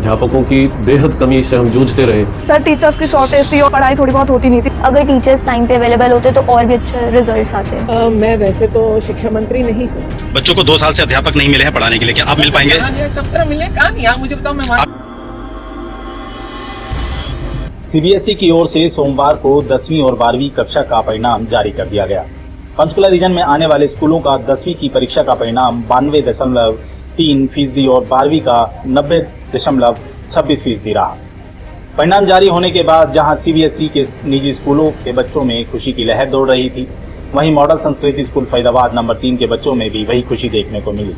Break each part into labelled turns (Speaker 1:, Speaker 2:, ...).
Speaker 1: अध्यापकों की बेहद कमी से हम जूझते रहे।
Speaker 2: सर टीचर्स की शॉर्टेज थी और पढ़ाई थोड़ी बहुत होती नहीं थी।
Speaker 3: अगर टीचर्स टाइम पे अवेलेबल होते तो और भी अच्छे रिजल्ट्स आते।
Speaker 4: मैं वैसे तो शिक्षा मंत्री नहीं हूँ।
Speaker 5: बच्चों को 2 साल से अध्यापक नहीं मिले हैं पढ़ाने के लिए, क्या आप मिल पाएंगे?
Speaker 4: सब तरह मिले, कहाँ नहीं आप मुझे बताओ। मैं
Speaker 6: सीबीएसई की ओर से सोमवार को 10वीं और 12वीं कक्षा का परिणाम जारी कर दिया गया। पंचकुला रीजन में आने वाले स्कूलों का 10वीं की परीक्षा का परिणाम 92.3% और 12वीं का 90.26% रहा। परिणाम जारी होने के बाद जहां सीबीएसई के निजी स्कूलों के बच्चों में खुशी की लहर दौड़ रही थी, वहीं मॉडल संस्कृति स्कूल फरीदाबाद नंबर 3 के बच्चों में भी वही खुशी देखने को मिली।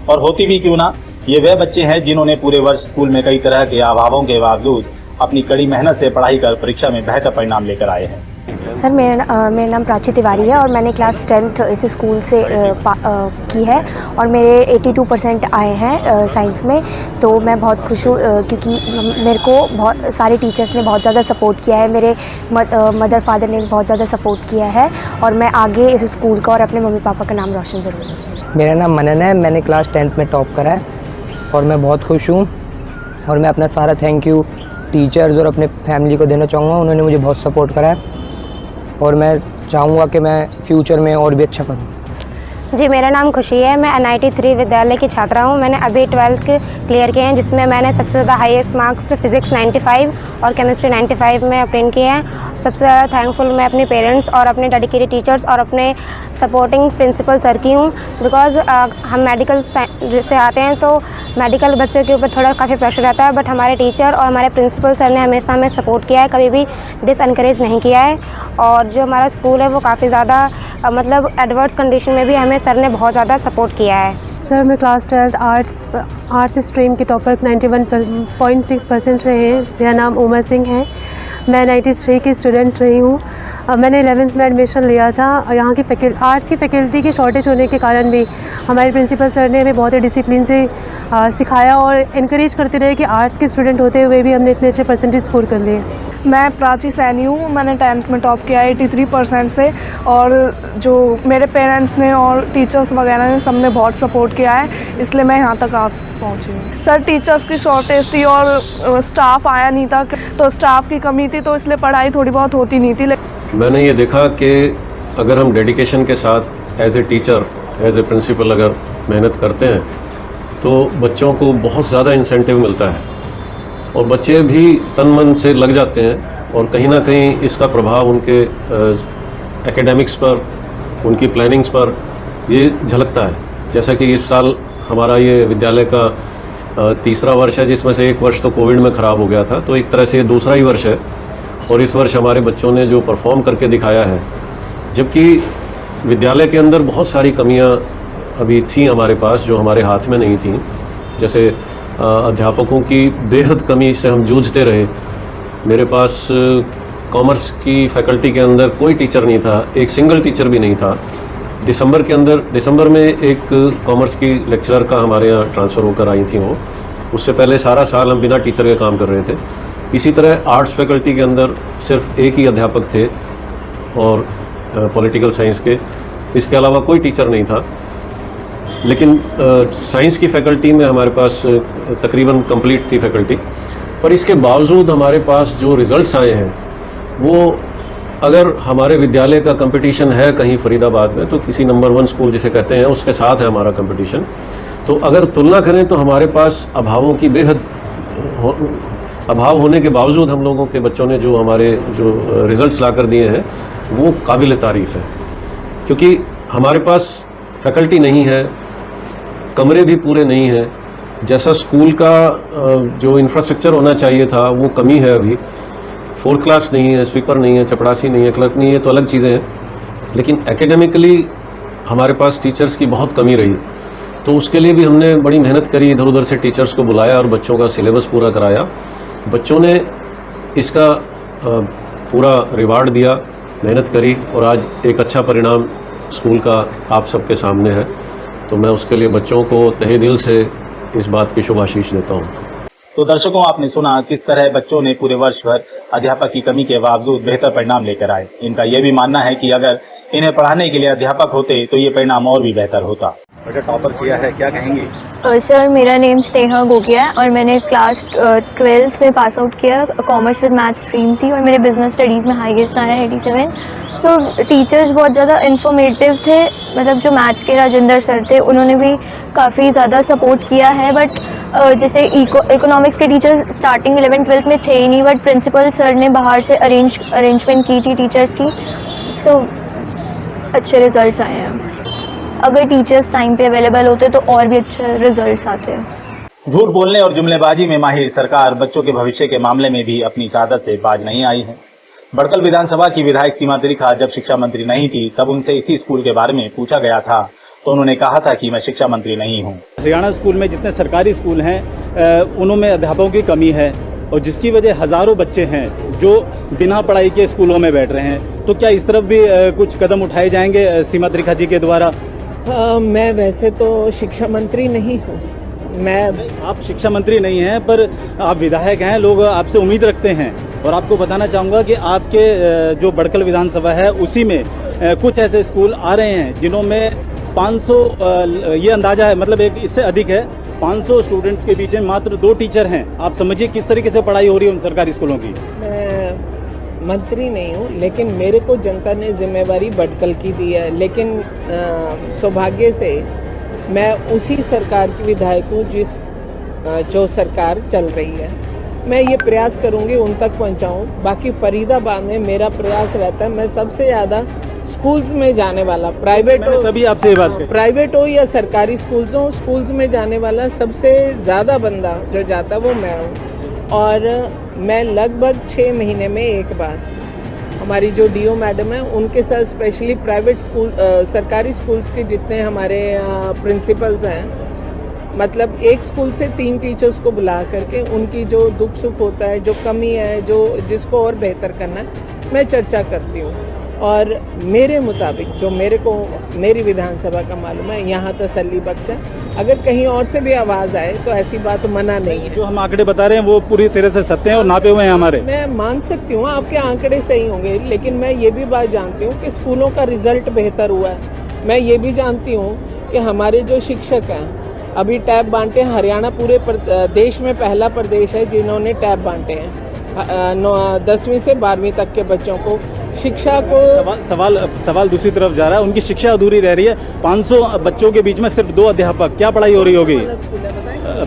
Speaker 6: और होती भी क्यों ना, ये वे बच्चे हैं जिन्होंने पूरे वर्ष स्कूल में कई तरह के अभावों के बावजूद अपनी कड़ी मेहनत से पढ़ाई कर परीक्षा में बेहतर परिणाम लेकर आए हैं।
Speaker 3: सर मेरा नाम प्राची तिवारी है और मैंने क्लास 10th इस स्कूल से की है और मेरे 82% आए हैं साइंस में। तो मैं बहुत खुश हूँ क्योंकि मेरे को बहुत सारे टीचर्स ने बहुत ज़्यादा सपोर्ट किया है। मेरे मदर फादर ने बहुत ज़्यादा सपोर्ट किया है और मैं आगे इस स्कूल का और अपने मम्मी पापा का नाम रोशन ज़रूर करूँगी।
Speaker 7: मेरा नाम मनन है, मैंने क्लास 10th में टॉप करा है और मैं बहुत खुश हूँ और मैं अपना सारा थैंक यू टीचर्स और अपने फैमिली को देना चाहूँगा। उन्होंने मुझे बहुत सपोर्ट करा है और मैं चाहूँगा कि मैं फ्यूचर में और भी अच्छा करूँ।
Speaker 8: जी, मेरा नाम खुशी है, मैं NIT 3 विद्यालय की छात्रा हूँ। मैंने अभी 12th क्लियर किए हैं, जिसमें मैंने सबसे ज़्यादा हाईएस्ट मार्क्स फिज़िक्स 95 और केमिस्ट्री 95 में ऑब्टेन किए हैं। सबसे ज़्यादा थैंकफुल मैं अपने पेरेंट्स और अपने डेडिकेटेड टीचर्स और अपने सपोर्टिंग प्रिंसिपल सर की हूँ। बिकॉज़ हम मेडिकल से आते हैं तो मेडिकल बच्चों के ऊपर थोड़ा काफ़ी प्रेशर रहता है, बट हमारे टीचर और हमारे प्रिंसिपल सर ने हमेशा हमें सपोर्ट किया है, कभी भी डिसएनकरेज नहीं किया है। और जो हमारा स्कूल है वो काफ़ी ज़्यादा मतलब एडवर्स कंडीशन में भी हमें सर ने बहुत ज़्यादा सपोर्ट किया है।
Speaker 9: सर मैं क्लास 12th आर्ट्स स्ट्रीम की टॉपर 91.6% रहे हैं। मेरा नाम उमा सिंह है, मैं NIT 3 की स्टूडेंट रही हूँ। मैंने 11th में एडमिशन लिया था और यहाँ की आर्ट्स की फैकल्टी की शॉर्टेज होने के कारण भी हमारे प्रिंसिपल सर ने हमें बहुत ही डिसिप्लिन से सिखाया और इनकरेज करते रहे कि आर्ट्स के स्टूडेंट होते हुए भी हमने इतने अच्छे परसेंटेज स्कोर कर लिए।
Speaker 2: मैं प्राची सैनी हूँ, मैंने 10th में टॉप किया 83% से और जो मेरे पेरेंट्स ने और टीचर्स वगैरह ने सबने बहुत सपोर्ट किया है, इसलिए मैं यहाँ तक पहुँची हूँ। सर टीचर्स की शॉर्टेज थी और स्टाफ आया नहीं था, तो स्टाफ की कमी थी, तो इसलिए पढ़ाई थोड़ी बहुत होती नहीं थी।
Speaker 1: मैंने ये देखा कि अगर हम डेडिकेशन के साथ as a teacher, as a principal अगर मेहनत करते हैं तो बच्चों को बहुत ज़्यादा इंसेंटिव मिलता है और बच्चे भी तन मन से लग जाते हैं और कहीं ना कहीं इसका प्रभाव उनके एकेडमिक्स पर, उनकी प्लानिंग्स पर ये झलकता है। जैसा कि इस साल हमारा ये विद्यालय का तीसरा वर्ष है, जिसमें से एक वर्ष तो कोविड में ख़राब हो गया था, तो एक तरह से ये दूसरा ही वर्ष है। और इस वर्ष हमारे बच्चों ने जो परफॉर्म करके दिखाया है, जबकि विद्यालय के अंदर बहुत सारी कमियां अभी थी हमारे पास जो हमारे हाथ में नहीं थी। जैसे अध्यापकों की बेहद कमी से हम जूझते रहे। मेरे पास कॉमर्स की फैकल्टी के अंदर कोई टीचर नहीं था, एक सिंगल टीचर भी नहीं था। दिसंबर में एक कॉमर्स की लेक्चरर का हमारे यहाँ ट्रांसफ़र होकर आई थी वो। उससे पहले सारा साल हम बिना टीचर के काम कर रहे थे। इसी तरह आर्ट्स फैकल्टी के अंदर सिर्फ एक ही अध्यापक थे और पॉलिटिकल साइंस के, इसके अलावा कोई टीचर नहीं था। लेकिन साइंस की फैकल्टी में हमारे पास तकरीबन कंप्लीट थी फैकल्टी, पर इसके बावजूद हमारे पास जो रिज़ल्ट्स आए हैं वो, अगर हमारे विद्यालय का कंपटीशन है कहीं फरीदाबाद में, तो किसी नंबर 1 स्कूल जिसे कहते हैं उसके साथ है हमारा कंपटीशन, तो अगर तुलना करें तो हमारे पास अभावों की बेहद अभाव होने के बावजूद हम लोगों के बच्चों ने जो हमारे जो रिज़ल्ट्स ला कर दिए हैं वो काबिल तारीफ़ है। क्योंकि हमारे पास फैकल्टी नहीं है, कमरे भी पूरे नहीं हैं, जैसा स्कूल का जो इंफ्रास्ट्रक्चर होना चाहिए था वो कमी है। अभी 4th क्लास नहीं है, स्वीपर नहीं है, चपरासी नहीं है, क्लर्क नहीं है, तो अलग चीज़ें हैं। लेकिन एकेडमिकली हमारे पास टीचर्स की बहुत कमी रही, तो उसके लिए भी हमने बड़ी मेहनत करी, इधर उधर से टीचर्स को बुलाया और बच्चों का सिलेबस पूरा कराया। बच्चों ने इसका पूरा रिवार्ड दिया, मेहनत करी और आज एक अच्छा परिणाम स्कूल का आप सबके सामने है। तो मैं उसके लिए बच्चों को तहे दिल से इस बात की शुभाशीष देता हूँ।
Speaker 6: तो दर्शकों, आपने सुना किस तरह बच्चों ने पूरे वर्ष भर अध्यापक की कमी के बावजूद बेहतर परिणाम लेकर आए। इनका यह भी मानना है कि अगर इन्हें पढ़ाने के लिए अध्यापक होते तो ये परिणाम और भी बेहतर होता। बेटा टॉपर किया है, क्या कहेंगे?
Speaker 3: सर मेरा नेम स्नेहा गोगिया है और मैंने क्लास 12th में पास आउट किया। कॉमर्स विद मैथ स्ट्रीम थी और मेरे बिजनेस स्टडीज़ में हाईएस्ट आया 87। सो टीचर्स बहुत ज़्यादा इन्फॉर्मेटिव थे, मतलब जो मैथ्स के राजेंद्र सर थे उन्होंने भी काफ़ी ज़्यादा सपोर्ट किया है। बट जैसे इकोनॉमिक्स के टीचर स्टार्टिंग 11th-12th में थे ही नहीं, बट प्रिंसिपल सर ने बाहर से अरेंजमेंट की थी टीचर्स की। सो अच्छे रिजल्ट्स आए हैं। अगर टीचर्स टाइम पे अवेलेबल होते तो और भी अच्छे रिजल्ट्स आते हैं।
Speaker 6: झूठ बोलने और जुमलेबाजी में माहिर सरकार बच्चों के भविष्य के मामले में भी अपनी आदत से बाज नहीं आई है। बड़कल विधानसभा की विधायक सीमा त्रिखा जब शिक्षा मंत्री नहीं थी तब उनसे इसी स्कूल के बारे में पूछा गया था तो उन्होंने कहा था कि मैं शिक्षा मंत्री नहीं हूँ।
Speaker 10: हरियाणा स्कूल में जितने सरकारी स्कूल हैं उनमें अध्यापकों की कमी है और जिसकी वजह हज़ारों बच्चे हैं जो बिना पढ़ाई के स्कूलों में बैठ रहे हैं। तो क्या इस तरफ भी कुछ कदम उठाए जाएंगे सीमा त्रिखा जी के द्वारा?
Speaker 4: मैं वैसे तो शिक्षा मंत्री नहीं हूँ।
Speaker 10: आप शिक्षा मंत्री नहीं हैं पर आप विधायक हैं, लोग आपसे उम्मीद रखते हैं। और आपको बताना चाहूँगा कि आपके जो बड़कल विधानसभा है उसी में कुछ ऐसे स्कूल आ रहे हैं जिन्हों में 500 ये अंदाजा है, मतलब एक इससे अधिक है, 500 स्टूडेंट्स के बीच में मात्र 2 टीचर हैं। आप समझिए किस तरीके से पढ़ाई हो रही है उन सरकारी स्कूलों की।
Speaker 4: मैं मंत्री नहीं हूँ, लेकिन मेरे को जनता ने जिम्मेवारी बड़कल की दी है। लेकिन सौभाग्य से मैं उसी सरकार की विधायक हूँ जो सरकार चल रही है। मैं ये प्रयास करूँगी उन तक पहुँचाऊँ। बाकी फरीदाबाद में मेरा प्रयास रहता है, मैं सबसे ज़्यादा स्कूल्स में जाने वाला, प्राइवेट हो,
Speaker 10: तभी आपसे ये बात कही।
Speaker 4: प्राइवेट हो या सरकारी स्कूल्स हो, स्कूल्स में जाने वाला सबसे ज़्यादा बंदा जो जाता है वो मैं हूँ। और मैं लगभग 6 महीने में एक बार हमारी जो डीओ मैडम है उनके साथ स्पेशली प्राइवेट स्कूल सरकारी स्कूल्स के जितने हमारे प्रिंसिपल्स हैं, मतलब एक स्कूल से 3 टीचर्स को बुला करके उनकी जो दुख सुख होता है, जो कमी है, जो जिसको और बेहतर करना है, मैं चर्चा करती हूँ। और मेरे मुताबिक जो मेरे को मेरी विधानसभा का मालूम है यहाँ तसल्ली बख्श है। अगर कहीं और से भी आवाज़ आए तो ऐसी बात मना नहीं है।
Speaker 10: जो हम आंकड़े बता रहे हैं वो पूरी तरह से सत्य हैं और नापे हुए हैं हमारे।
Speaker 4: मैं मान सकती हूँ आपके आंकड़े सही होंगे, लेकिन मैं ये भी बात जानती हूँ कि स्कूलों का रिजल्ट बेहतर हुआ है। मैं ये भी जानती हूँ कि हमारे जो शिक्षक हैं अभी टैब बांटे, हरियाणा पूरे देश में पहला प्रदेश है जिन्होंने टैब बांटे हैं 10वीं से 12वीं तक के बच्चों को शिक्षा को।
Speaker 10: सवाल दूसरी तरफ जा रहा है, उनकी शिक्षा अधूरी रह रही है। 500 बच्चों के बीच में सिर्फ 2 अध्यापक, क्या पढ़ाई हो रही होगी?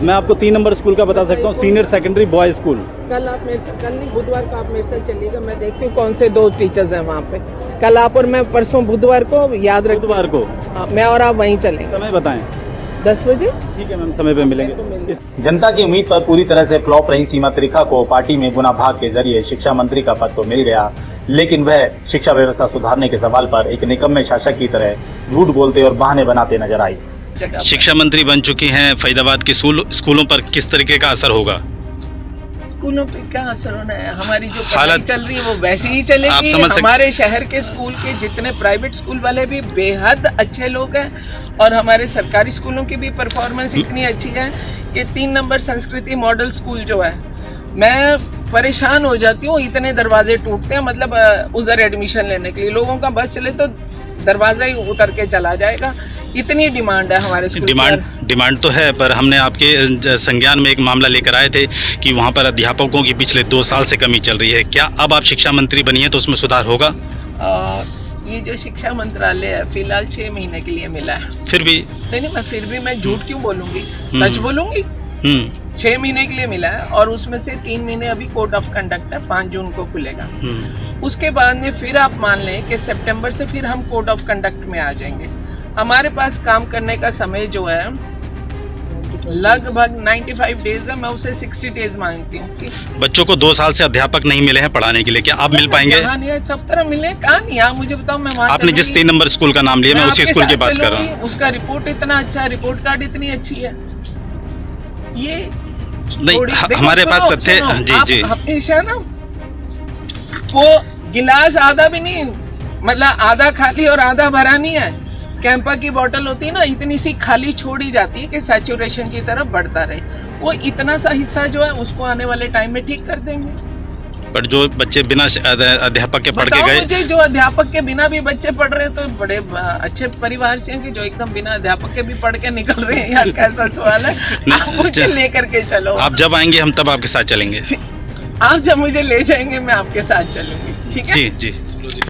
Speaker 10: मैं आपको 3 नंबर स्कूल का बता सकता हूँ, सीनियर सेकेंडरी बॉय स्कूल।
Speaker 4: कल आप मेरे साथ, कल नहीं बुधवार को आप मेरे साथ चलिएगा, मैं देखती हूँ कौन से 2 टीचर्स हैं वहाँ पे। कल आप और मैं परसों बुधवार को, याद रख
Speaker 10: बुधवार को
Speaker 4: मैं और आप वहीं चलेंगे।
Speaker 10: समय बताएं।
Speaker 4: 10 बजे।
Speaker 10: ठीक है मैम, समय पे मिलेंगे।
Speaker 6: जनता की उम्मीद पर पूरी तरह से फ्लॉप रही सीमा त्रिखा को पार्टी में गुना भाग के जरिए शिक्षा मंत्री का पद तो मिल गया, लेकिन वह शिक्षा व्यवस्था सुधारने के सवाल पर एक निकम्मे शासक की तरह झूठ बोलते और बहाने बनाते नजर आई।
Speaker 5: शिक्षा मंत्री बन चुकी हैं, फरीदाबाद के स्कूलों पर किस तरीके का असर होगा?
Speaker 4: स्कूलों पे क्या असर होना है? हमारी जो पढ़ाई चल रही है वो वैसे ही चलेगी। हमारे शहर के स्कूल के जितने प्राइवेट स्कूल वाले भी बेहद अच्छे लोग हैं और हमारे सरकारी स्कूलों की भी परफॉर्मेंस इतनी अच्छी है कि 3 नंबर संस्कृति मॉडल स्कूल जो है, मैं परेशान हो जाती हूँ, इतने दरवाजे टूटते हैं। मतलब उधर एडमिशन लेने के लिए लोगों का बस चले तो दरवाजा ही उतर के चला जाएगा, इतनी डिमांड है हमारे स्कूल।
Speaker 5: डिमांड तो है, पर हमने आपके संज्ञान में एक मामला लेकर आए थे कि वहाँ पर अध्यापकों की पिछले 2 साल से कमी चल रही है। क्या अब आप शिक्षा मंत्री बनी है तो उसमें सुधार होगा?
Speaker 4: ये जो शिक्षा मंत्रालय है फिलहाल 6 महीने के लिए मिला है।
Speaker 5: फिर भी
Speaker 4: नहीं, मैं झूठ क्यों बोलूँगी, सच बोलूँगी। 6 महीने के लिए मिला है और उसमें से 3 महीने अभी कोड ऑफ कंडक्ट है, 5 जून को खुलेगा। उसके बाद में फिर आप मान लें कि सितंबर से फिर हम कोड ऑफ कंडक्ट में आ जाएंगे। हमारे पास काम करने का समय जो है लगभग 95 डेज है, मैं उसे 60 डेज मांगती हूँ।
Speaker 5: बच्चों को 2 साल से अध्यापक नहीं मिले हैं पढ़ाने के लिए, क्या आप मिल पाएंगे?
Speaker 4: नहीं, सब तरह मिले, कहाँ नहीं। आप मुझे बताओ, मैं वहाँ
Speaker 5: आपने जिस 3 नंबर स्कूल का नाम लिया, मैं उसी स्कूल की बात कर रहा हूँ।
Speaker 4: उसका रिपोर्ट इतना अच्छा है, रिपोर्ट कार्ड इतनी अच्छी है। ये
Speaker 5: नहीं, हमारे पास तथ्य जी
Speaker 4: हमेशा ना वो गिलास आधा भी नहीं, मतलब आधा खाली और आधा भरा नहीं है। कैंपा की बोतल होती है ना, इतनी सी खाली छोड़ी जाती है कि सैचुरेशन की तरफ बढ़ता रहे। वो इतना सा हिस्सा जो है उसको आने वाले टाइम में ठीक कर देंगे।
Speaker 5: पर जो बच्चे बिना अध्यापक के पढ़ के
Speaker 4: बताओ
Speaker 5: गए,
Speaker 4: मुझे, जो अध्यापक के बिना भी बच्चे पढ़ रहे हैं तो बड़े अच्छे परिवार से हैं कि जो एकदम बिना अध्यापक के भी पढ़ के निकल रहे हैं। यार कैसा सवाल है। आप मुझे लेकर के चलो।
Speaker 5: आप जब आएंगे हम तब आपके साथ चलेंगे।
Speaker 4: आप जब मुझे ले जाएंगे मैं आपके साथ चलूंगी, ठीक है?
Speaker 5: जी जी।